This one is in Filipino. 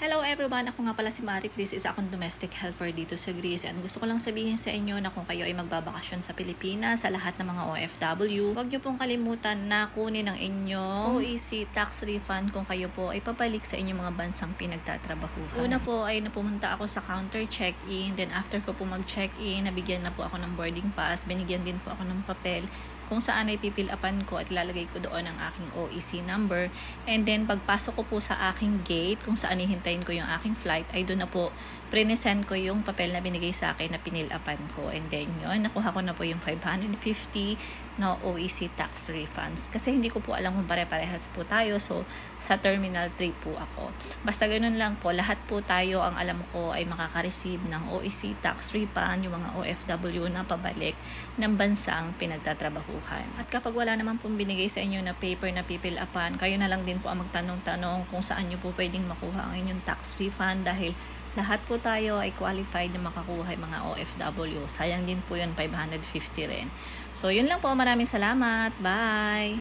Hello everyone! Ako nga pala si Marie Chris, isa akong domestic helper dito sa Greece. And gusto ko lang sabihin sa inyo na kung kayo ay magbabakasyon sa Pilipinas, sa lahat ng mga OFW, huwag niyo pong kalimutan na kunin ang inyong OEC tax refund kung kayo po ay papalik sa inyong mga bansang pinagtatrabahuhan. Una po ay napumunta ako sa counter check-in, then after ko po mag-check-in, nabigyan na po ako ng boarding pass, binigyan din po ako ng papel kung saan ay pipil-upan ko at ilalagay ko doon ang aking OEC number. And then, pagpasok ko po sa aking gate, kung saan hihintayin ko yung aking flight, ay doon na po pre-send ko yung papel na binigay sa akin na pinil-upan ko. And then, yun, nakuha ko na po yung 550 na OEC tax refunds. Kasi hindi ko po alam kung pare-parehas po tayo. So, sa Terminal 3 po ako. Basta ganun lang po, lahat po tayo ang alam ko ay makaka-receive ng OEC tax refund, yung mga OFW na pabalik ng bansang pinagtatrabahuhan. At kapag wala naman pong binigay sa inyo na paper na pipil-upan, kayo na lang din po ang magtanong-tanong kung saan nyo po pwedeng makuha ang inyong tax refund dahil lahat po tayo ay qualified na makakuha yung mga OFW. Sayang din po yun, 550 rin. So, yun lang po. Maraming salamat. Bye!